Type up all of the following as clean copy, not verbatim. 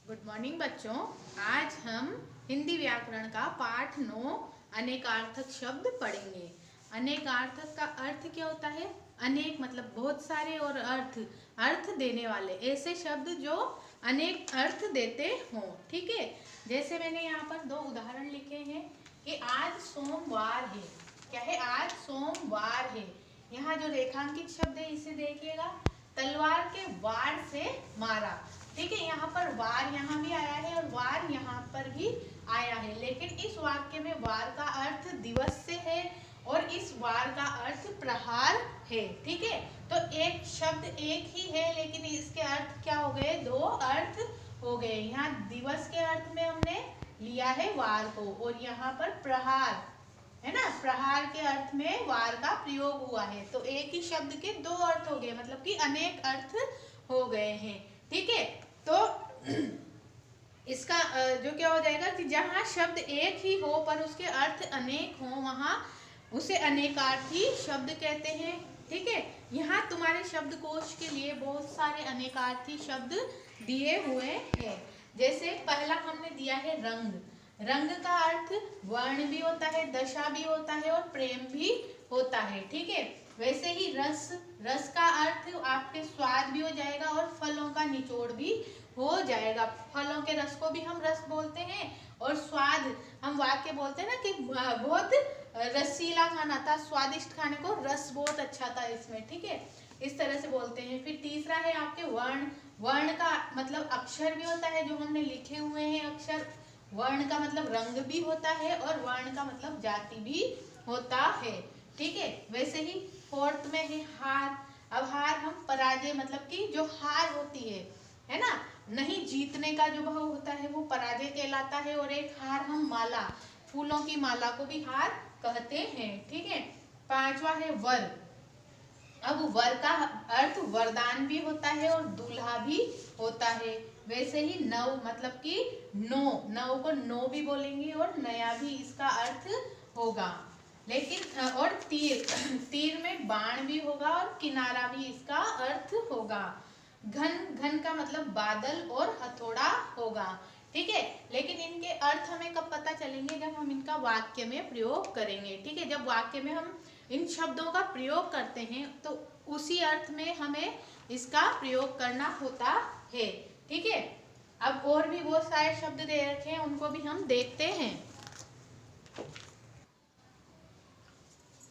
Good morning बच्चों। आज हम हिंदी व्याकरण का पाठ 9 अनेकार्थक शब्द पढ़ेंगे। अनेकार्थक का अर्थ क्या होता है? अनेक मतलब बहुत सारे, और अर्थ अर्थ देने वाले, ऐसे शब्द जो अनेक अर्थ देते हों। ठीक है, जैसे मैंने यहाँ पर दो उदाहरण लिखे हैं कि आज सोमवार है। क्या है? आज सोमवार है। यहाँ जो रेखांकित शब्द है इसे देखिएगा, तलवार के वार से मारा। ठीक है, यहाँ पर वार यहाँ भी आया है और वार यहाँ पर भी आया है, लेकिन इस वाक्य में वार का अर्थ दिवस से है और इस वार का अर्थ प्रहार है। ठीक है, तो एक शब्द एक ही है लेकिन इसके अर्थ क्या हो गए? दो अर्थ हो गए। यहाँ दिवस के अर्थ में हमने लिया है वार को, और यहाँ पर प्रहार है ना, प्रहार के अर्थ में वार का प्रयोग हुआ है। तो एक ही शब्द के दो अर्थ हो गए, मतलब कि अनेक अर्थ हो गए हैं। ठीक है, तो इसका जो क्या हो जाएगा कि जहाँ शब्द एक ही हो पर उसके अर्थ अनेक हो, वहाँ उसे अनेकार्थी शब्द कहते हैं। ठीक है, यहाँ तुम्हारे शब्दकोश के लिए बहुत सारे अनेकार्थी शब्द दिए हुए हैं। जैसे पहला हमने दिया है रंग। रंग का अर्थ वर्ण भी होता है, दशा भी होता है और प्रेम भी होता है। ठीक है, वैसे ही रस, रस का अर्थ आपके स्वाद भी हो जाएगा और फलों का निचोड़ भी हो जाएगा। फलों के रस को भी हम रस बोलते हैं, और स्वाद हम वाक्य बोलते हैं ना कि बहुत रसीला खाना था, स्वादिष्ट खाने को, रस बहुत अच्छा था इसमें। ठीक है, इस तरह से बोलते हैं। फिर तीसरा है आपके वर्ण। वर्ण का मतलब अक्षर भी होता है, जो हमने लिखे हुए हैं अक्षर। वर्ण का मतलब रंग भी होता है और वर्ण का मतलब जाति भी होता है। ठीक है, वैसे ही फोर्थ में है हार। अब हार हम पराजय, मतलब कि जो हार होती है ना, नहीं जीतने का जो भाव होता है वो पराजय कहलाता है। और एक हार हम माला, फूलों की माला को भी हार कहते हैं। ठीक है, पांचवा है वर। अब वर का अर्थ वरदान भी होता है और दूल्हा भी होता है। वैसे ही नव मतलब कि नो, नव को नो भी बोलेंगे और नया भी इसका अर्थ होगा। लेकिन और तीर, तीर में बाण भी होगा और किनारा भी इसका अर्थ होगा। घन, घन का मतलब बादल और हथौड़ा होगा। ठीक है, लेकिन इनके अर्थ हमें कब पता चलेंगे? जब हम इनका वाक्य में प्रयोग करेंगे। ठीक है, जब वाक्य में हम इन शब्दों का प्रयोग करते हैं तो उसी अर्थ में हमें इसका प्रयोग करना होता है। ठीक है, अब और भी बहुत सारे शब्द दे रखे हैं, उनको भी हम देखते हैं।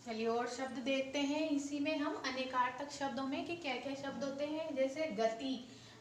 चलिए और शब्द देखते हैं इसी में हम अनेकार्थक शब्दों में कि क्या क्या शब्द होते हैं। जैसे गति,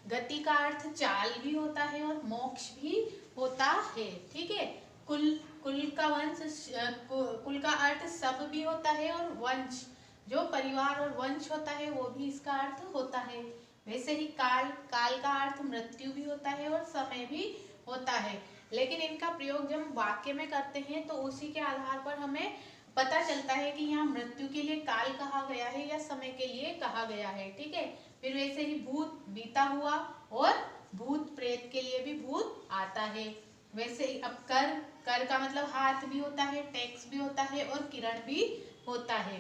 गति का अर्थ चाल भी होता है और मोक्ष भी होता है। ठीक है, कुल, कुल का वंश, कुल का अर्थ सब भी होता है, और वंश जो परिवार और वंश होता है वो भी इसका अर्थ होता है। वैसे ही काल, काल का अर्थ मृत्यु भी होता है और समय भी होता है। लेकिन इनका प्रयोग जब हम वाक्य में करते हैं तो उसी के आधार पर हमें पता चलता है कि यहाँ मृत्यु के लिए काल कहा गया है या समय के लिए कहा गया है। ठीक है, फिर वैसे ही भूत, बीता हुआ, और भूत प्रेत के लिए भी भूत आता है। वैसे ही अब कर, कर का मतलब हाथ भी होता है, टैक्स भी होता है और किरण भी होता है।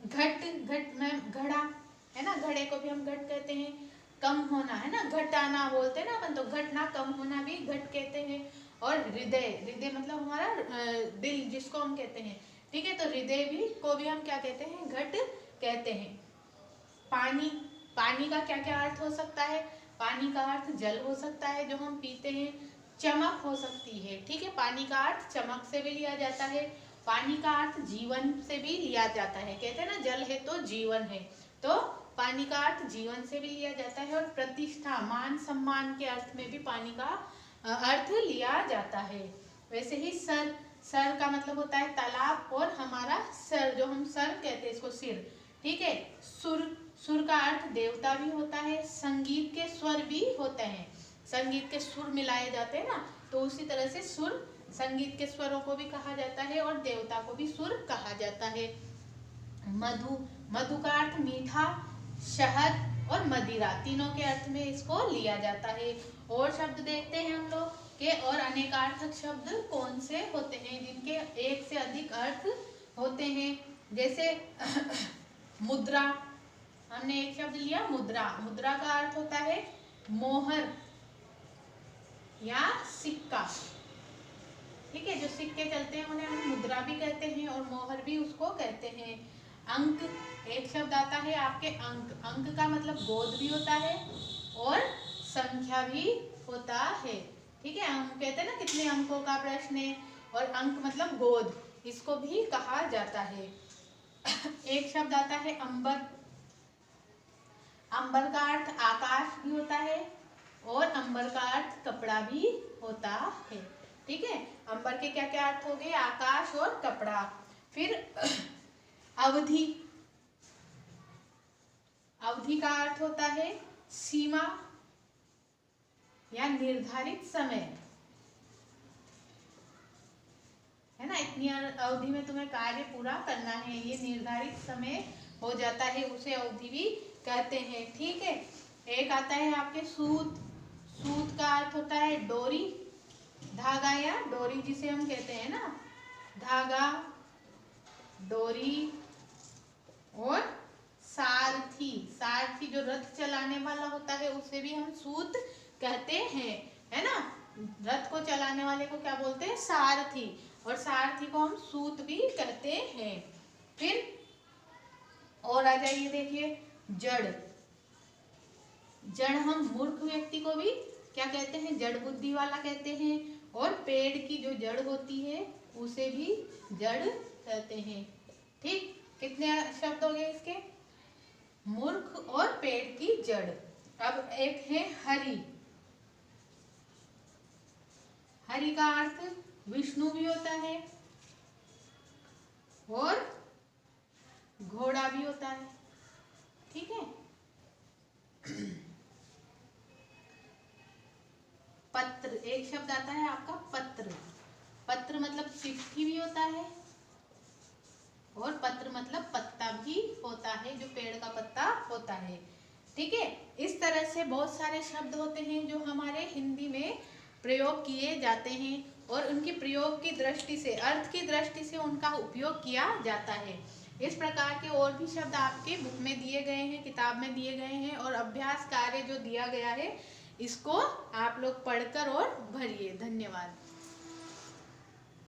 घट, घट में घड़ा है ना, घड़े को भी हम घट कहते हैं। कम होना है ना, घटाना बोलते हैं ना अपन, तो घटना, कम होना भी घट कहते हैं। और हृदय, हृदय मतलब हमारा दिल जिसको हम कहते हैं। ठीक है, तो हृदय भी को भी हम क्या कहते हैं? घट कहते हैं। पानी, पानी का क्या क्या अर्थ हो सकता है? पानी का अर्थ जल हो सकता है जो हम पीते हैं। चमक हो सकती है। ठीक है, पानी का अर्थ चमक से भी लिया जाता है। पानी का अर्थ जीवन से भी लिया जाता है। कहते हैं ना जल है तो जीवन है, तो पानी का अर्थ जीवन से भी लिया जाता है। और प्रतिष्ठा, मान सम्मान के अर्थ में भी पानी का अर्थ लिया जाता है। वैसे ही सर, सर का मतलब होता है तालाब, और हमारा सर जो हम सर कहते हैं इसको सिर। ठीक है, सुर, सुर का अर्थ देवता भी होता है। संगीत के स्वर भी होते हैं, संगीत के सुर मिलाए जाते हैं ना, तो उसी तरह से सुर, संगीत के स्वरों को भी कहा जाता है और देवता को भी सुर कहा जाता है। मधु, मधु का अर्थ मीठा, शहद और मदिरा, तीनों के अर्थ में इसको लिया जाता है। और शब्द देखते हैं हम लोग के, और अनेकार्थक शब्द कौन से होते हैं जिनके एक से अधिक अर्थ होते हैं। जैसे मुद्रा, हमने एक शब्द लिया मुद्रा, मुद्रा का अर्थ होता है मोहर, या सिक्का। ठीक है, जो सिक्के चलते हैं उन्हें हम मुद्रा भी कहते हैं और मोहर भी उसको कहते हैं। अंक, एक शब्द आता है आपके अंक। अंक का मतलब गोद भी होता है और संख्या भी होता है। ठीक है, हम कहते हैं ना कितने अंकों का प्रश्न है, और अंक मतलब गोद, इसको भी कहा जाता है। एक शब्द आता है अंबर। अंबर का अर्थ आकाश भी होता है और अंबर का अर्थ कपड़ा भी होता है। ठीक है, अंबर के क्या क्या अर्थ हो गए? आकाश और कपड़ा। फिर अवधि। अवधि का अर्थ होता है सीमा या निर्धारित समय, है ना। इतनी अवधि में तुम्हें कार्य पूरा करना है, ये निर्धारित समय हो जाता है, उसे अवधि भी कहते हैं। ठीक है, एक आता है आपके सूत। सूत का अर्थ होता है डोरी, धागा या डोरी जिसे हम कहते हैं ना, धागा, डोरी। और सारथी। सारथी जो रथ चलाने वाला होता है उसे भी हम सूत कहते हैं, है ना। रथ को चलाने वाले को क्या बोलते हैं? सारथी। और सारथी को हम सूत भी कहते हैं। फिर और आ जाइए, देखिए जड़। जड़ हम मूर्ख व्यक्ति को भी क्या कहते हैं? जड़ बुद्धि वाला कहते हैं। और पेड़ की जो जड़ होती है उसे भी जड़ कहते हैं। ठीक, कितने शब्द हो गए इसके? मूर्ख और पेड़ की जड़। अब एक है हरि। हरि का अर्थ विष्णु भी होता है और घोड़ा भी होता है। ठीक है, पत्र, एक शब्द आता है आपका पत्र। पत्र मतलब चिट्ठी भी होता है और पत्र मतलब पत्ता भी होता है, जो पेड़ का पत्ता होता है। ठीक है, इस तरह से बहुत सारे शब्द होते हैं जो हमारे हिंदी में प्रयोग किए जाते हैं और उनकी प्रयोग की दृष्टि से, अर्थ की दृष्टि से उनका उपयोग किया जाता है। इस प्रकार के और भी शब्द आपके बुक में दिए गए हैं, किताब में दिए गए हैं, और अभ्यास कार्य जो दिया गया है इसको आप लोग पढ़कर और भरिए। धन्यवाद।